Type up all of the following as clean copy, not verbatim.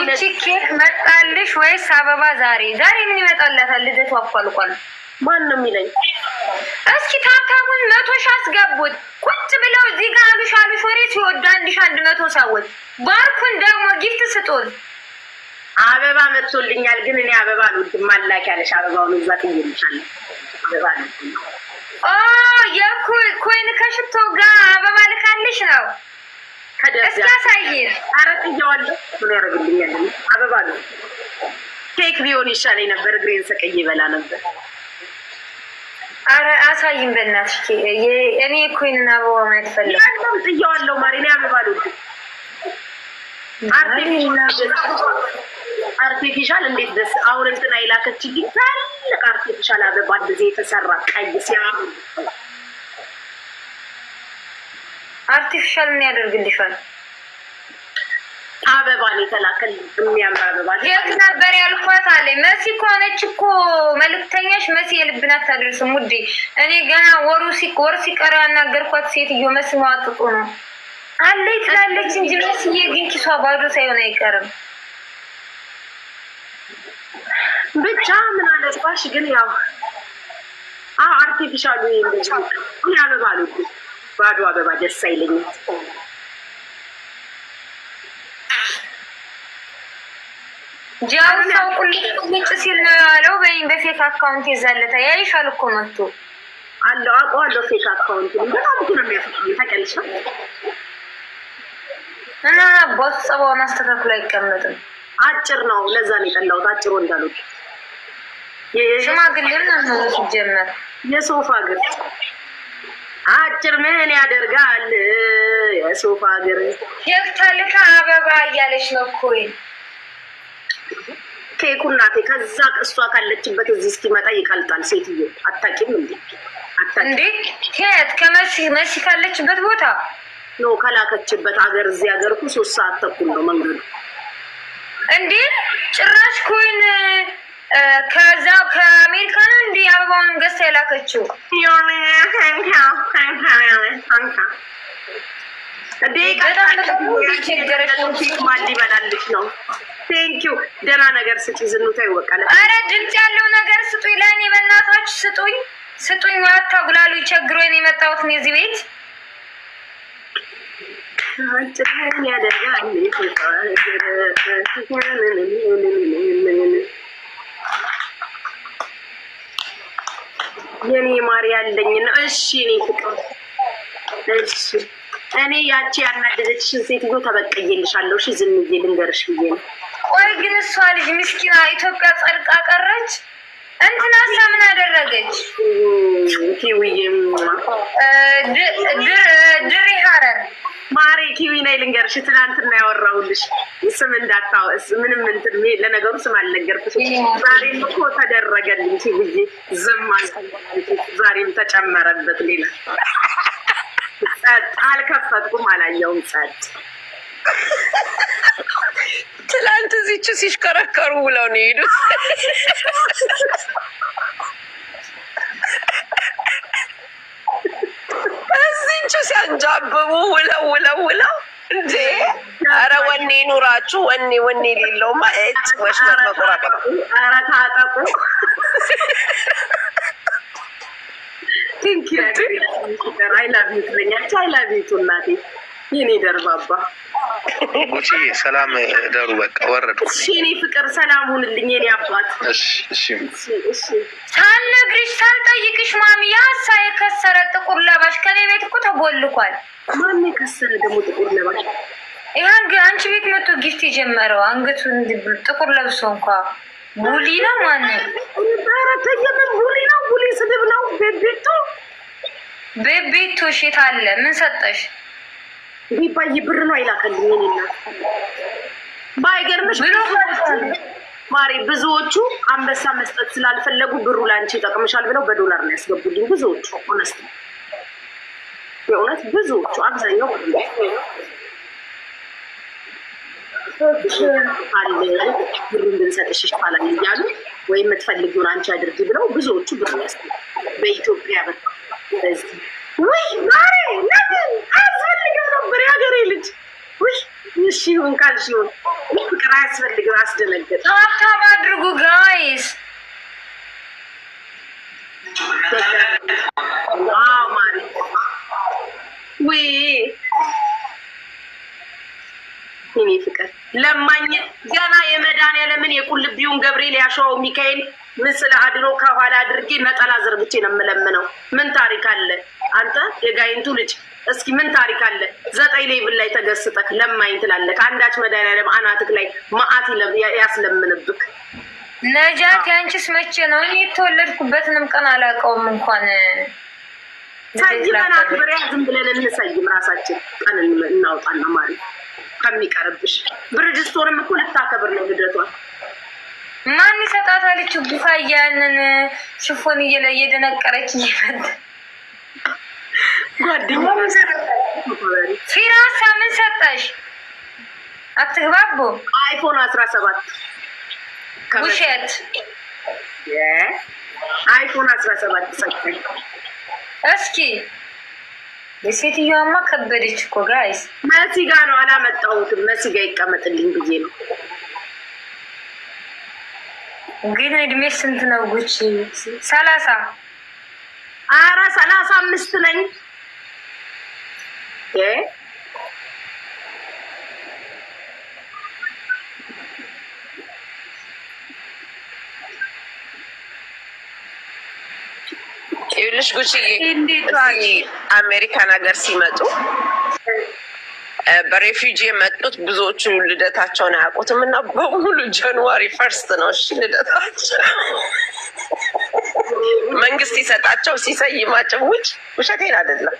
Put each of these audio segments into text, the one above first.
እቺ ኬክ መጣልሽ ወይስ አበባ? ዛሬ ምን ይመጣላታል? ልደቷ አቋልቋል። ማን ነው የሚለኝ? እስኪ ታታሙን 100 ሺህ አስገቡት። ቁጭ ብለው እዚህ ጋር አሉሽ ወሬ ሲወዱ 1100 ሰዎች ባርኩን። ደግሞ ጊፍት ስጡን። አበባ መጥቶልኛል፣ ግን እኔ አበባ አልወድም። ማላክ ያለሽ አበባውን እዛ ትይልሻል። አበባ ነው የኮይን ከሽቶ ጋር አበባ ልካልሽ ነው። እስኪ አሳይ። አረጥያዋለሁ ምን ያደርግልኛል? አበባ ነው። ኬክ ቢሆን ይሻለኝ ነበር። ግሬን ሰቀይ ይበላ ነበር። አረ አሳይኝ በእናትሽ። እኔ ኮይንና አበባ ማለት ፈልጋለሁ። ጥያዋለሁ ማሪና አበባ ነው። አርቲፊሻል እንዴት ደስ አሁን እንትና ይላከችልኝ ታላቅ አርቲፊሻል አበባ እንደዚህ የተሰራ ቀይ ሲያምር። አርቲፊሻል ምን ያደርግልሻል? አበባ ነው የተላከልኝ፣ የሚያምር አበባ። የት ነበር ያልኳት አለ መሲ። ኮነች እኮ መልክተኛሽ መሲ የልብናት ታደርስም ውዴ። እኔ ገና ወር ሲቀር ያናገርኳት ሴትዮ መሲ ማጥቁ ነው አለኝ ትላለች እንጂ መስዬ ግን ኪሷ ባዶ ሳይሆን አይቀርም። ብቻ ምን አለባሽ ግን ያው አርቲፊሻሉ እንደዚህ ነው። አበባ ነው፣ ባዶ አበባ ደስ አይለኝም። ጃው ሰው ቁልጭ ሲል ነው ያለው። በፌክ አካውንት ይዛለታ ያይሻል እኮ መጥቶ አለው አውቀዋለሁ። ፌክ አካውንት በጣም ግን የሚያፈቅረኝ ታውቂያለሽ። እና ቦስ ጸባውን አስተካክሎ አይቀመጥም። አጭር ነው፣ ለዛ ነው የጠላሁት። አጭር ወንዳሎች ሽማግሌ ነው ሲጀመር። የሶፋ እግር አጭር ምን ያደርጋል? የሶፋ እግር የክታልካ አበባ እያለች ነው እኮ ኬኩ እናቴ። ከዛ እሷ ካለችበት እዚህ እስኪመጣ ይቀልጣል። ሴትዮ አታውቂም እንዴ? እንዴ ከየት? ከመሲ ካለችበት ቦታ ነው ከላከችበት ሀገር። እዚህ ሀገር እኮ 3 ሰዓት ተኩል ነው መንገዱ። እንዴ ጭራሽ ኮይን ከዛ ከአሜሪካ ነው እንዴ አበባውን ገዝታ የላከችው? ማን ሊበላልሽ ነው? ቴንኪው። ደህና ነገር ስጪ ዝኑታ ይወቃል። አረ ድምፅ ያለው ነገር ስጡኝ፣ ለእኔ በእናታችሁ ስጡኝ። አታጉላሉ። ቸግሮኝ ነው የመጣሁት እዚህ ቤት። አንቺን ያደርጋል የኔ ማር ያለኝ ነው። እሺ እኔ ፍቅር እሺ፣ እኔ ያቺ ያናደደችሽን ሴትዮ ተበቀየልሻለሁ። እሺ ዝም ብዬ ልንገርሽ ብዬ ነው። ቆይ ግን እሷ ልጅ ምስኪና ኢትዮጵያ ጸድቃ ቀረች። እንትና ምን አደረገች? ኪዊዬም ድሪ ሀረር ማሬ ኪዊ ነይ ልንገርሽ። ትናንትና ያወራሁልሽ ስም እንዳታወስ ምንም እንትን ለነገሩ ስም አልነገርኩሽ። ዛሬም እኮ ተደረገልኝ ኪዊዬ። ዝም አልኩኝ። ዛሬም ተጨመረበት ሌላ። ጸጥ አልከፈትኩም፣ አላየውም። ጸጥ ትላንት እዚች ሲሽከረከሩ ብለው ነው የሄዱት። እዚች ሲያንጃብቡ ውለው እንዴ! ኧረ ወኔ ኑራችሁ። ወኔ ሌለውማ ወሽመጥ መቆራቀር። ኧረ ታጠቁ። ቲንክ አይ ላቭ ዩ ትለኛለች። አይ ላቭ ዩ እናቴ የኔ ደርባባ። ጉቺ ሰላም ደሩ። በቃ ወረዱ። እሺ የኔ ፍቅር ሰላም ሁንልኝ የኔ አባት። እሺ ሳልነግርሽ ሳልጠይቅሽ ማሚ ያሳ የከሰረ ጥቁር ለባሽ ከኔ ቤት እኮ ተቦልኳል። ማን የከሰረ ደግሞ ጥቁር ለባሽ? ይሄን አንቺ ቤት መጥቶ ጊፍት የጀመረው አንገቱን ጥቁር ለብሶ እንኳን ቡሊ ነው። ማን ነው? ኧረ ተየምን ቡሊ ነው? ቡሊ ስድብ ነው። ቤቢቱ ሽት አለ። ምን ሰጠሽ? ቢባይ ብር ነው አይላከልኝ። እኔ እናት ባይገርምሽ ብሎ ማሪ ብዙዎቹ አንበሳ መስጠት ስላልፈለጉ ብሩ ላንቺ ይጠቅምሻል ብለው በዶላር ነው ያስገቡልኝ። ብዙዎቹ ሆነስት የእውነት ብዙዎቹ አብዛኛው አለ ብሩን ብንሰጥሽ ይሻላል እያሉ ወይ የምትፈልጊውን አንቺ አድርጊ ብለው ብዙዎቹ ብር ያስገቡ በኢትዮጵያ በዚህ ወይ ማሪ ለምን አስፈልግም ነበር ያገሬ ልጅ ውይ እሺ ይሁን ካልሽ ይሁን። ፍቅር አያስፈልግም። አስደነገጥ ታብታብ አድርጉ ጋይስ። ዋው ማሪ ውይ እኔ ፍቅር ለማኝ ገና የመድኃኒዓለምን የቁልቢውን ገብርኤል ያሸዋው ሚካኤል ምስል አድሮ ከኋላ አድርጌ ነጠላ ዘርግቼ ነው የምለምነው። ምን ታሪክ አለ አንተ የጋይንቱ ልጅ? እስኪ ምን ታሪክ አለ? 9 ሌቭል ላይ ተገስጠክ ለማኝ ትላለህ። አንዳች መድኃኒዓለም አናትክ ላይ መዓት ያስለምንብክ። ነጃት ያንቺስ መቼ ነው? እኔ የተወለድኩበትንም ቀን አላውቀውም እንኳን። ሰይመን አክብሪያ ዝም ብለን እንሰይም ራሳችን ቀን እናውጣና ማሪ ከሚቀርብሽ ብርጅስቶንም እኮ ልታከብር ነው ልደቷን። ማን ይሰጣታል? ቡፋያ ያንን ሽፎን እየደነቀረች እየፈት ጓደኛ ፊራሳ ምን ሰጠሽ? አትግባቡ። አይፎን 17 ውሸት። አይፎን 17 ሰጠኝ። እስኪ የሴትዮዋማ ከበደች እኮ ጋይስ። መሲ ጋ ነው አላመጣሁትም። መሲ ጋ ይቀመጥልኝ ብዬ ነው። ግን እድሜ ስንት ነው ጉቺ? 30 ኧረ 35 ነኝ። ይኸውልሽ ጉቺዬ አሜሪካን ሀገር ሲመጡ በሬፊውጂ የመጡት ብዙዎቹ ልደታቸውን አያውቁትም እና በሙሉ ጃንዋሪ 1 ነው እሺ ልደታቸው። መንግስት ይሰጣቸው ሲሰይማቸው ውሸቴን አይደለም።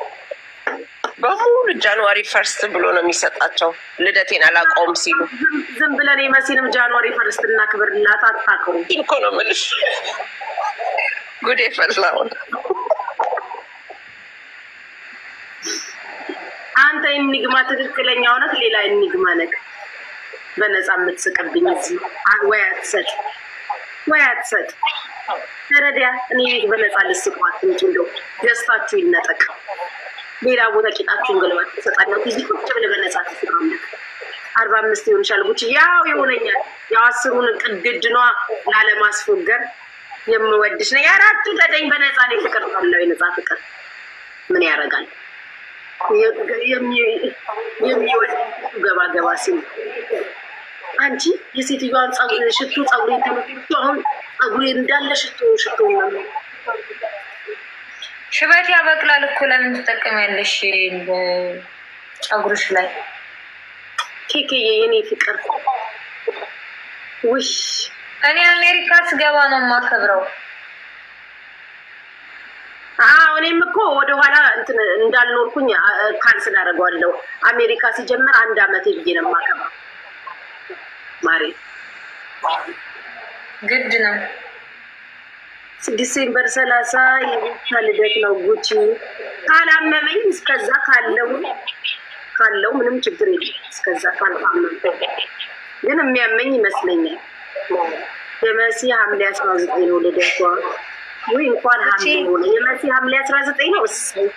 በሙሉ ጃንዋሪ 1 ብሎ ነው የሚሰጣቸው ልደቴን አላውቀውም ሲሉ። ዝም ብለን የመሲንም ጃንዋሪ 1 እናክብርላት። አታውቀውም እኮ ነው የምልሽ። ጉዴ ፈላውን አንተ ኢኒግማ ትክክለኛ እውነት ሌላ ኢኒግማ ነክ በነፃ የምትስቅብኝ እዚህ ወይ አትሰጥ ተረዲያ እኔ በነፃ ልስቋት እንጂ እንደው ገዝታችሁ ይነጠቅ ሌላ ቦታ ቂጣችሁን ገልባት ተሰጣለሁ። እዚህ ቁጭ ብለህ በነፃ ትስቃለህ። 45 ይሆንሻል ጉቺ። ያው ይሆነኛል። ያው 10ሩን ቅድድኗ ላለማስፎገር የምወድሽ ነው። ያራቱ ተደኝ በነፃ ላይ ፍቅር ነው። የነፃ ፍቅር ምን ያደርጋል? የሚወድ ገባ ሲል አንቺ የሴትዮዋን ሽቱ ጸጉሬን ተመልክቶ አሁን ጸጉሬ እንዳለ ሽቶ ነው። ሽበት ያበቅላል እኮ ለምን ትጠቀሚያለሽ ጸጉርሽ ላይ? ኬኬዬ የኔ ፍቅር ውይ እኔ አሜሪካ ስገባ ነው የማከብረው። እኔም እኮ ወደኋላ እንትን እንዳልኖርኩኝ ካንስል አደርገዋለሁ። አሜሪካ ሲጀምር 1 ዓመቴ ብዬ ነው የማከብረው ማሬ። ግድ ነው። ዲሴምበር 30 የቤታ ልደት ነው ጉቺ። ካላመመኝ እስከዛ ካለው ምንም ችግር የለም። እስከዛ ካልታመመኝ ግን የሚያመኝ ይመስለኛል። የመሲ ሐምሌ 19 ነው ልደቷ። ወይ እንኳን ሐምሌ ሆነ። የመሲ ሐምሌ 19 ነው። እሰይ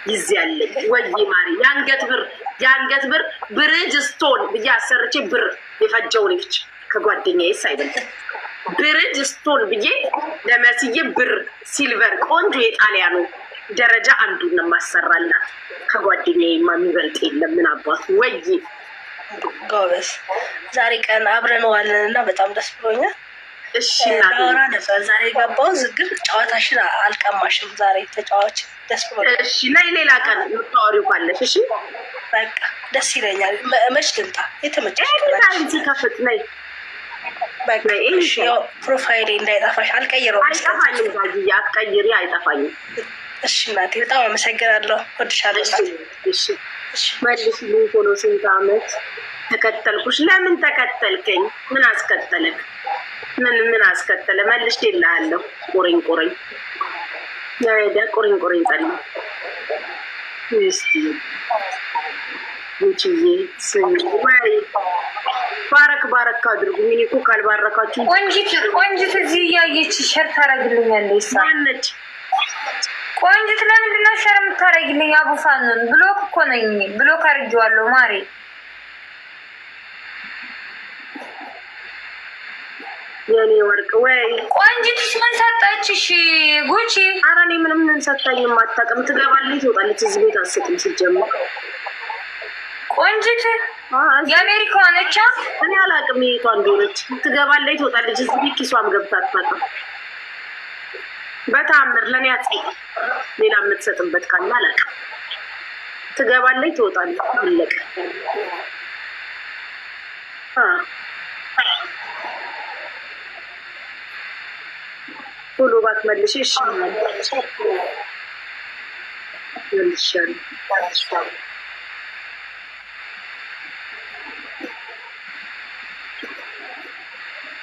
ጊዜ አለኝ ወይ ማሪ። የአንገት ብር ብርጅስቶን ብዬ አሰርቼ ብር የፈጀው ልጅ ከጓደኛዬ ሳይበልጥ ብርጅስቶን ብዬ ለመስዬ ብር ሲልቨር ቆንጆ የጣሊያኑ ደረጃ አንዱን ነው የማሰራላት። ከጓደኛዬ የሚበልጥ የለም። ምን አባቱ ወይ ጎበስ። ዛሬ ቀን አብረን ዋልን እና በጣም ደስ ብሎኛል። እሺ ላወራ ነበር ዛሬ ገባው። ዝግር ጨዋታሽን አልቀማሽም። ዛሬ ተጫዋች ደስ ብሎኛል። እሺ ናይ ሌላ ቀን የምታወሪው ካለሽ እሺ በቃ ደስ ይለኛል። መች ልምጣ? የተመቸሽ እዚህ ከፍት ነይ በቃ እሺ። ያው ፕሮፋይሌ እንዳይጠፋሽ አልቀይረውም። አይጠፋኝም ጋጂያ አትቀይሪ፣ አይጠፋኝም። እሺ እናቴ በጣም አመሰግናለሁ። ወድሻለሁ። እሺ መልሽ ሊሆኖ ስንት ዓመት ተከተልኩሽ? ለምን ተከተልከኝ? ምን አስከተለክ? ምን አስከተለ? መልሽ ይልሃለሁ። ቁርኝ ያይዳ ቁርኝ ጸል እስቲ ጉቺዬ ስሚ ወይ ባረክ አድርጉ። ምን እኮ ካልባረካችሁ ቆንጂት እዚህ እያየች ሸር ታረግልኛለች። ማነች ቆንጂት? ለምንድን ነው ሸር የምታረግልኝ? አቡፋንን ብሎክ እኮ ነኝ። ብሎክ አድርጌዋለሁ ማሬ። የኔ ወርቅ ወይ ቆንጅትሽ ምን ሰጠችሽ? ጉቺ ኧረ እኔ ምንም ምን ሰጣኝም አታውቅም። ትገባለች ትወጣለች። እዚህ ቤት አትስቅም ሲጀመር። ቆንጅት የአሜሪካዋ ነች። እኔ አላውቅም የቷ እንደሆነች። ትገባለች ትወጣለች። እዚህ ቤት ኪሷም ገብታ አታውቅም። በተአምር ለእኔ አትሰጥም። ሌላ የምትሰጥበት ካለ አላውቅም። ትገባለች ትወጣለች። አለቀ። ቶሎ ባትመልሽ ይሻላል።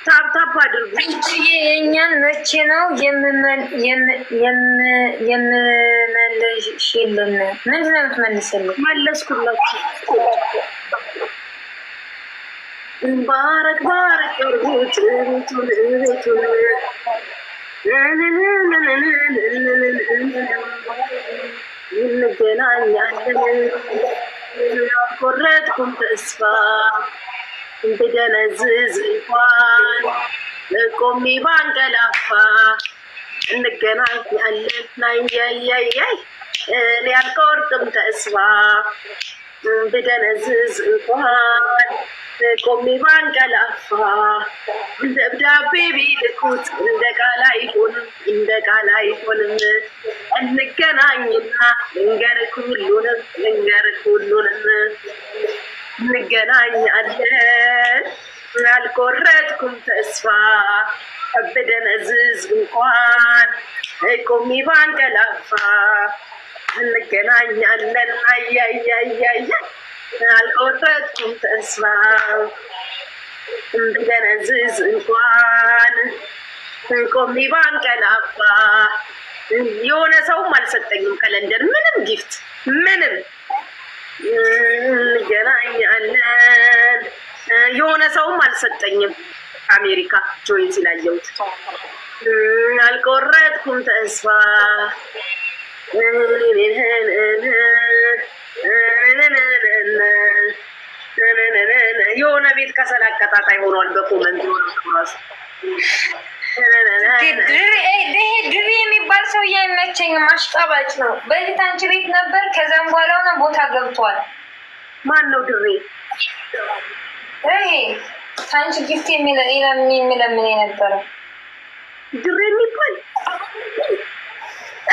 ታፕታፕ አድርጉ። የእኛን መቼ ነው የምመለሽልን? ምንድን ነው የምትመልስልን? መለስኩላችሁ። ባረክ ባረክ ቤቱን እንገናኛለን። አልቆረጥኩም ተስፋ ብደነዝዝ እንኳን ቆሜ ባንቀላፋ እንገናኛለን። ናያያያይ እኔ አልቆርጥም ተስፋ ብደነዝዝ እንኳን ቆሜ ባንቀላፋ ደብዳቤ ቢልኩት እንደ ቃል አይሆንም፣ እንደ ቃል አይሆንም። እንገናኝና ልንገርህ ሁሉንም እንገናኛለን። አልቆረጥኩም ተስፋ ብደነዝዝ እንኳን ቆሜ ባንቀላፋ እንገናኛለን። አያያያያ አልቆረጥኩም ተስፋ ብደነዝዝ እንኳን ቆሜ ባንቀላፋ። የሆነ ሰውም አልሰጠኝም ከለንደን ምንም ጊፍት ምንም። እንገናኛለን። የሆነ ሰውም አልሰጠኝም አሜሪካ ጆይን ሲላየሁት። አልቆረጥኩም ተስፋ የሆነ ቤት ከሰላቀጣጣይ ሆኗል። በኮመንት ራሱ ድሪ የሚባል ሰውዬ አይመቸኝም። አሽቃባጭ ነው። በፊት አንቺ ቤት ነበር፣ ከዛም በኋላ ሆነ ቦታ ገብቷል። ማን ነው ድሬ? ከአንቺ ጊፍት የሚለምን የነበረ ድሬ የሚባል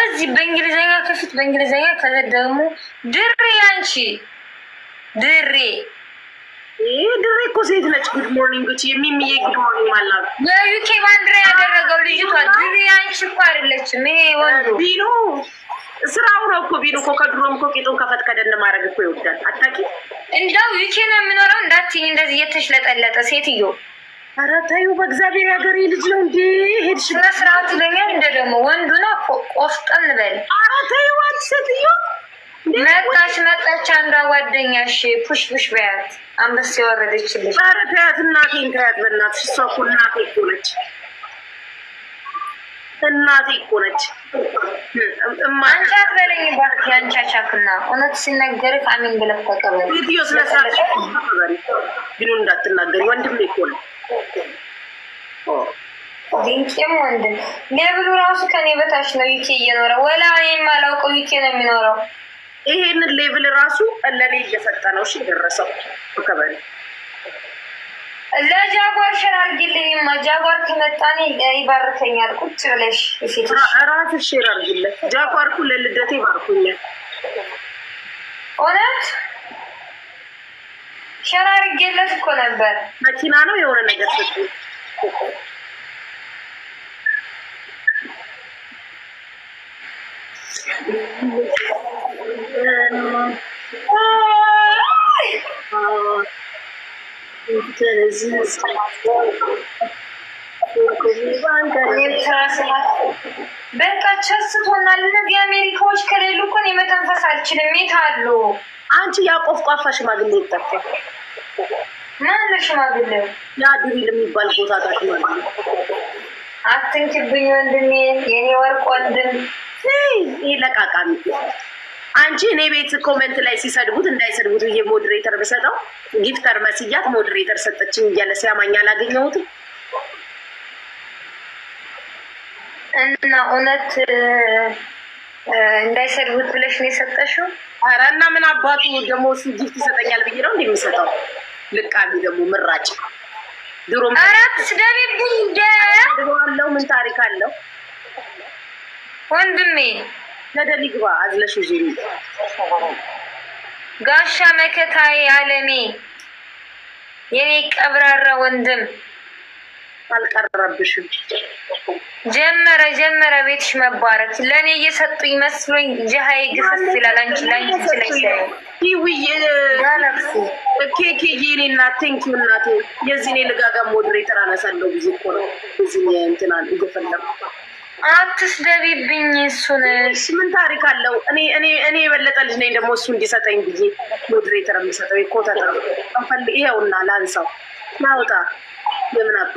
እዚህ በእንግሊዝኛ ከፊት በእንግሊዝኛ ከዛ ደግሞ ድሬ። አንቺ ድሬ ድሬ እኮ ሴት ነች። ጉድ ሞርኒንግ ጉቺ የሚሚዬ ጉድ ሞርኒንግ ማለት የዩኬ ባንዲራ ያደረገው ልጅቷ ድሬ። አንቺ እኮ አይደለችም። ይሄ ወንዱ ቢኑ ስራው ነው እኮ። ቢኑ እኮ ከድሮም እኮ ቂጡን ከፈት ከደን ማድረግ እኮ ይወዳል። አታውቂ? እንደው ዩኬ ነው የምኖረው እንዳትይኝ እንደዚህ እየተሽለጠለጠ ሴትዮ። ኧረ ተይው በእግዚአብሔር ያገሬ ልጅ ነው እንዴ ሄድሽ? ስነ ስርዓት ይለኛል። እንደ ደግሞ ወንዱ ነው ቆፍጠን በል። ኧረ ተይው አንቺ ሴትዮ። መጣች አንዷ ጓደኛሽ ፑሽ ፑሽ በያት። አንበስ የወረደችልሽ። ኧረ ተያት እናቴን ተያት በእናትሽ። እሷ እኮ እናቴ እኮ ነች። እናቴ እኮ ነች። አንቺ አትበለኝ እባክህ። አንቺ አቻክና እውነት ሲነገርህ አሜን ብለህ ተቀበል። ቪዲዮ ስለሳች ተቀበል። ቢኑ እንዳትናገሪ ወንድሜ እኮ ነው። ድንቄም ወንድም ሌብሉ ራሱ ከኔ በታች ነው ዩኬ እየኖረ ወላ እኔ የማላውቀው ዩኬ ነው የሚኖረው። ይሄንን ሌብል ራሱ ለኔ እየሰጠ ነው። እሺ ደረሰው ተቀበል። ለጃጓር ሸር አድርጊልኝማ። ጃጓር ከመጣኔ ይባርከኛል። ቁጭ ብለሽ እራስሽ ሼር አድርጊለት። ጃጓር እኮ ለልደቴ ባርኩኛል። እውነት ሸር አድርጌለት እኮ ነበር። መኪና ነው የሆነ ነገር ሰጠኝ። በቃ ቸስቶናል። እነዚህ አሜሪካዎች ከሌሉ እኮ እኔ መተንፈስ አልችልም። የት አሉ? አንቺ ያቆፍቋፋ ሽማግሌ ይጠፋል። ማነው ሽማግሌው? ያ ድሪል የሚባል ቦታ ታክማል። አትንኪብኝ ወንድሜ፣ የኔ ወርቅ ወንድም። ይሄ ለቃቃሚ አንቺ እኔ ቤት ኮሜንት ላይ ሲሰድቡት እንዳይሰድቡት ብዬ ሞዴሬተር ብሰጠው ጊፍተር መስያት ሞዴሬተር ሰጠችኝ እያለ ሲያማኝ አላገኘሁትም። እና እውነት እንዳይሰድቡት ብለሽ ነው የሰጠሽው? ኧረ እና ምን አባቱ ደግሞ እሱ ጊፍት ይሰጠኛል ብዬ ነው እንደሚሰጠው። ልቃሚ ደግሞ ምራጭ ድሮ አራት ስደብብኝ አለው። ምን ታሪክ አለው ወንድሜ? ገደል ይግባ አዝለሽ ዙሪ ጋሻ መከታዬ አለሜ የኔ ቀብራራ ወንድም አልቀረብሽም። ጀመረ ቤትሽ መባረክ። ለእኔ እየሰጡኝ መስሎኝ ጀሃይ ግፍፍ ይላል። አንቺ ላንቺ ስለይሰው ይውዬ ኬኬ የኔ እናት ቴንኪው እናቴ። የዚህ እኔ ልጋጋ ሞዴሬተር አነሳለሁ ጊዜ እኮ ነው እዚህ እንትናን እየፈለኩ አትስደቢብኝ። እሱን ምን ታሪክ አለው? እኔ የበለጠ ልጅ ነኝ ደግሞ እሱ እንዲሰጠኝ ጊዜ ሞዴሬተር የምሰጠው ይኮተታ ይኸውና ላንሳው ናውጣ የምን አባ